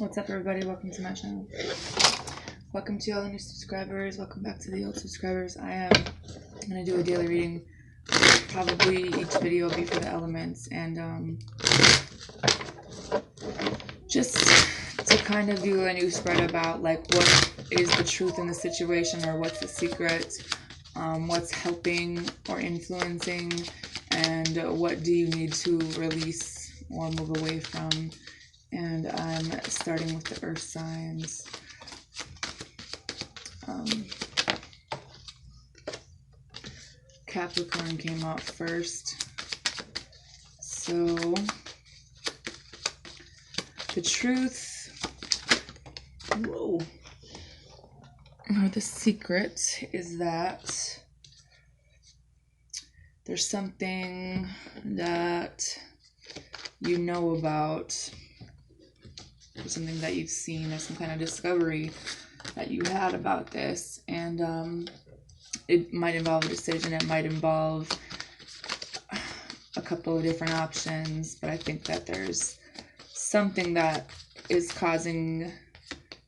What's up, everybody? Welcome to my channel. Welcome to all the new subscribers. Welcome back to the old subscribers. I am going to do a daily reading. Probably each video will be for the elements, and just to kind of do a new spread about like what is the truth in the situation, or what's the secret, what's helping or influencing, and what do you need to release or move away from. And I'm starting with the earth signs. Capricorn came out first. So the truth, or the secret, is that there's something that you know about, something that you've seen, or some kind of discovery that you had about this, and it might involve a decision, it might involve a couple of different options, but I think that there's something that is causing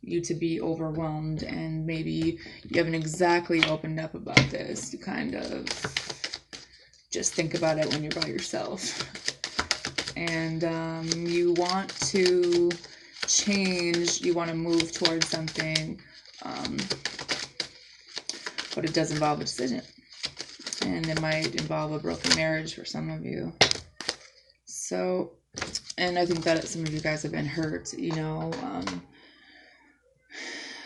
you to be overwhelmed, and maybe you haven't exactly opened up about this. You kind of just think about it when you're by yourself, and you want to change, you want to move towards something, but it does involve a decision, and it might involve a broken marriage for some of you. So, and I think that some of you guys have been hurt, you know.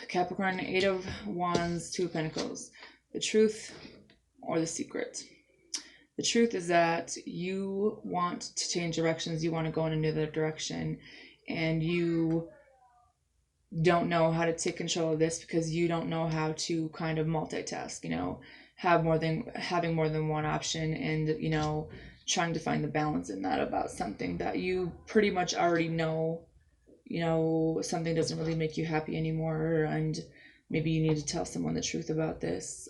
Capricorn, 8 of Wands, 2 of Pentacles. The truth or the secret. The truth is that you want to change directions, you want to go in another direction, and you don't know how to take control of this because you don't know how to kind of multitask, you know, having more than one option, and, you know, trying to find the balance in that about something that you pretty much already know, you know, something doesn't really make you happy anymore, and maybe you need to tell someone the truth about this.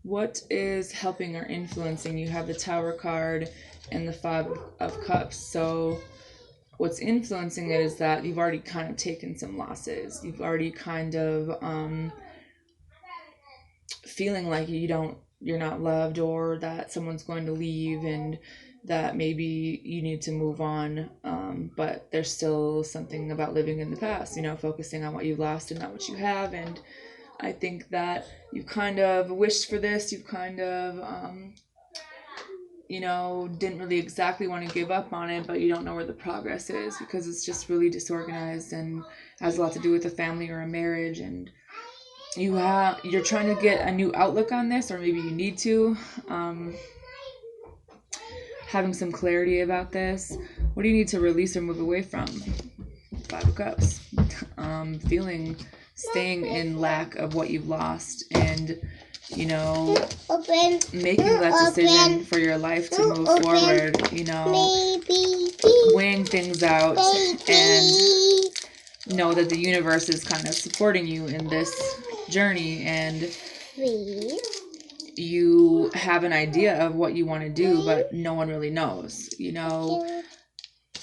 What is helping or influencing? You have the Tower card and the 5 of Cups. So what's influencing it is that you've already kind of taken some losses. You've already kind of feeling like you're not loved, or that someone's going to leave, and that maybe you need to move on, but there's still something about living in the past, you know, focusing on what you lost and not what you have. And I think that you kind of wished for this, you've kind of you know, didn't really exactly want to give up on it, but you don't know where the progress is because it's just really disorganized and has a lot to do with a family or a marriage. And you're trying to get a new outlook on this, or maybe you need to, having some clarity about this. What do you need to release or move away from? 5 of Cups. Staying in lack of what you've lost, and, you know, making that decision for your life to move forward, you know, weighing things out, and know that the universe is kind of supporting you in this journey, and you have an idea of what you want to do, but no one really knows, you know.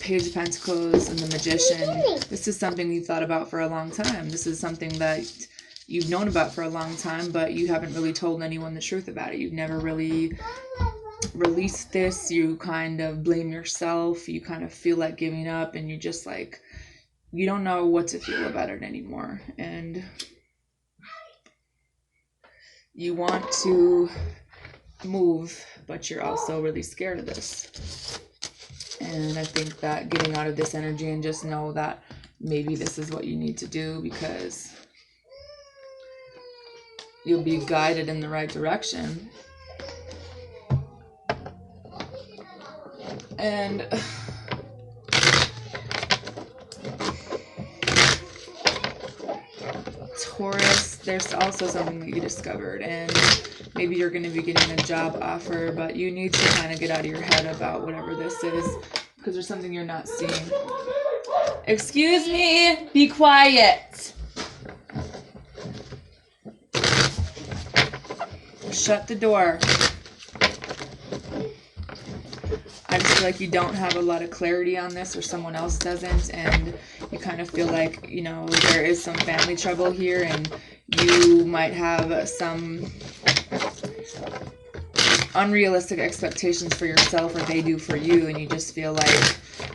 Page of Pentacles and the Magician. This is something you've thought about for a long time. This is something that you've known about for a long time, but you haven't really told anyone the truth about it. You've never really released this. You kind of blame yourself. You kind of feel like giving up, and you just like, you don't know what to feel about it anymore. And you want to move, but you're also really scared of this. And I think that getting out of this energy and just know that maybe this is what you need to do, because you'll be guided in the right direction. And Taurus, there's also something that you discovered, and maybe you're going to be getting a job offer, but you need to kind of get out of your head about whatever this is, because there's something you're not seeing. Excuse me, be quiet. Shut the door. I just feel like you don't have a lot of clarity on this, or someone else doesn't, and you kind of feel like, you know, there is some family trouble here, and you might have some unrealistic expectations for yourself, or they do for you, and you just feel like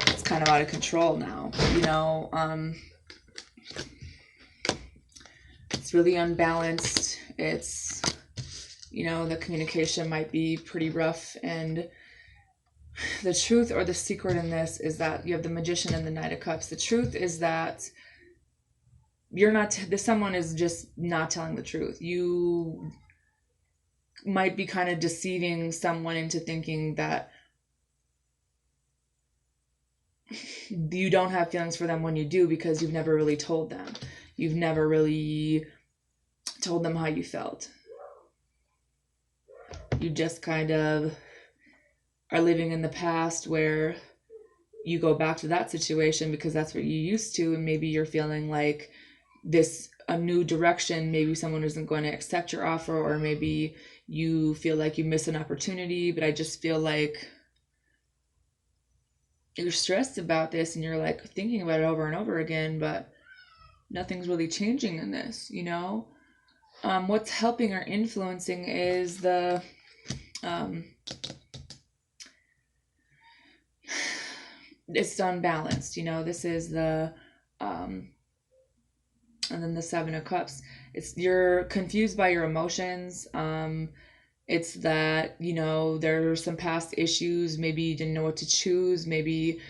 it's kind of out of control now, you know. It's really unbalanced. It's, you know, the communication might be pretty rough, and the truth or the secret in this is that you have the Magician and the Knight of Cups. The truth is that someone is just not telling the truth. You might be kind of deceiving someone into thinking that you don't have feelings for them when you do, because you've never really told them. You've never really told them how you felt. You just kind of are living in the past, where you go back to that situation because that's what you used to, and maybe you're feeling like a new direction, maybe someone isn't going to accept your offer, or maybe you feel like you miss an opportunity. But I just feel like you're stressed about this, and you're like thinking about it over and over again, but nothing's really changing in this, you know. What's helping or influencing is the it's unbalanced, you know. This is the and then the Seven of Cups. It's you're confused by your emotions. It's that, you know, there are some past issues. Maybe you didn't know what to choose. Maybe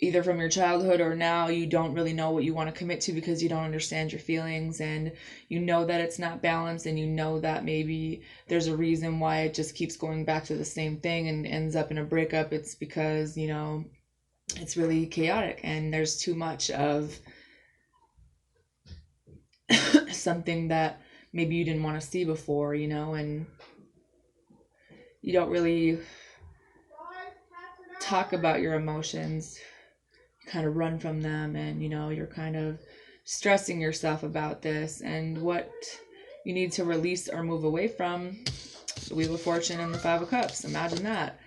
either from your childhood or now, you don't really know what you want to commit to because you don't understand your feelings, and you know that it's not balanced, and you know that maybe there's a reason why it just keeps going back to the same thing and ends up in a breakup. It's because, you know, it's really chaotic, and there's too much of something that maybe you didn't want to see before, you know, and you don't really talk about your emotions. You kind of run from them, and, you know, you're kind of stressing yourself about this and what you need to release or move away from. The Wheel of Fortune and the Five of Cups. Imagine that.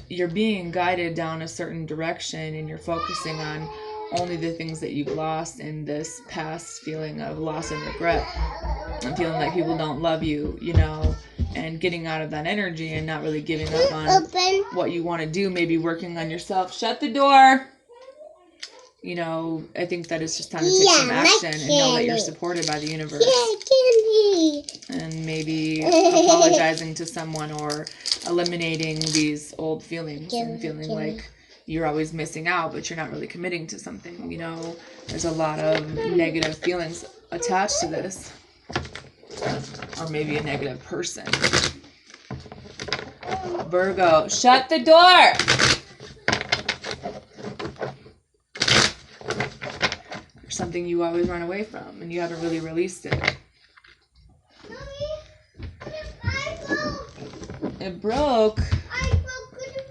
You're being guided down a certain direction, and you're focusing on only the things that you've lost in this past feeling of loss and regret, and feeling like people don't love you, you know, and getting out of that energy and not really giving up on what you want to do, maybe working on yourself. Shut the door. You know, I think that it's just time to take some action and know that you're supported by the universe. And maybe apologizing to someone, or eliminating these old feelings, and feeling like you're always missing out, but you're not really committing to something. You know, there's a lot of negative feelings attached to this, or maybe a negative person. Virgo, shut the door. There's something you always run away from, and you haven't really released it. It broke. I broke it.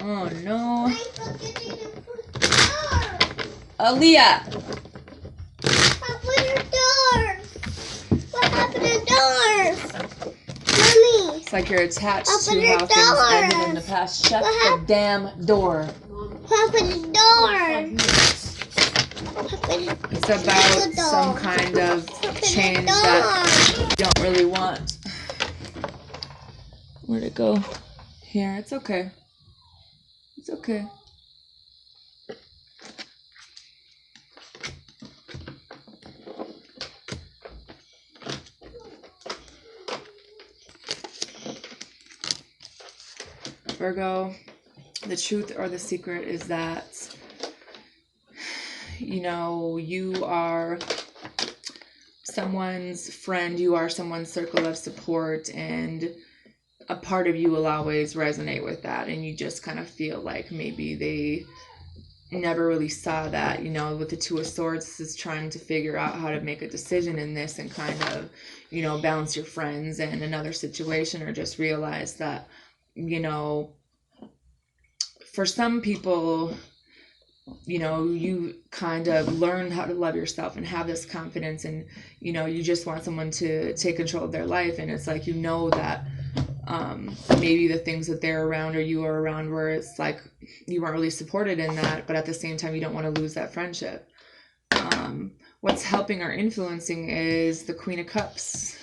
Oh no. I broke it in the door. Aaliyah. Open the door. What happened to the doors? Mommy. It's like you're attached Open to how the things door. ended in the past. Shut What the damn door. Open the door. It's about some kind of change that you don't really want. Where'd it go? Here, it's okay. It's okay. Virgo, the truth or the secret is that, you know, you are someone's friend, you are someone's circle of support, and a part of you will always resonate with that, and you just kind of feel like maybe they never really saw that. You know, with the Two of Swords, this is trying to figure out how to make a decision in this, and kind of, you know, balance your friends in another situation, or just realize that, you know, for some people, you know, you kind of learn how to love yourself and have this confidence, and, you know, you just want someone to take control of their life, and it's like, you know, that maybe the things that they're around or you are around where it's like you weren't really supported in that, but at the same time you don't want to lose that friendship. What's helping or influencing is the Queen of Cups,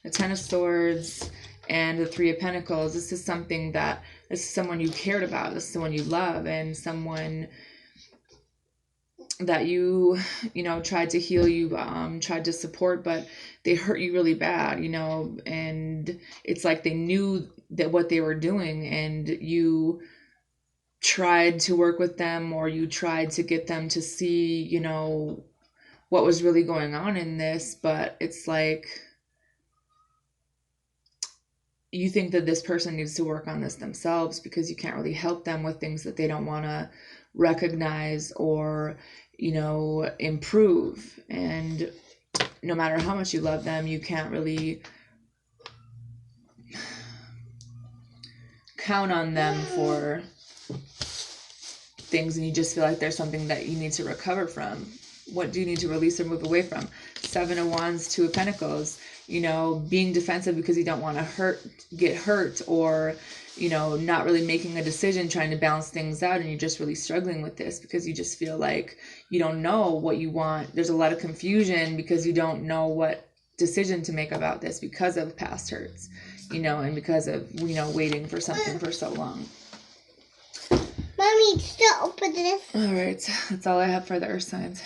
the Ten of Swords, and the Three of Pentacles. This is someone you cared about. This is someone you love, and someone that you tried to heal, you tried to support, but they hurt you really bad, and it's like they knew that what they were doing, and you tried to work with them, or you tried to get them to see, what was really going on in this, but it's like you think that this person needs to work on this themselves because you can't really help them with things that they don't want to recognize or, improve. And no matter how much you love them, you can't really count on them for things, and you just feel like there's something that you need to recover from. What do you need to release or move away from? Seven of Wands, Two of Pentacles, being defensive because you don't want to get hurt, or, not really making a decision, trying to balance things out, and you're just really struggling with this because you just feel like you don't know what you want. There's a lot of confusion because you don't know what decision to make about this because of past hurts, and because of, waiting for something for so long. Mommy, still open this. All right, that's all I have for the earth signs.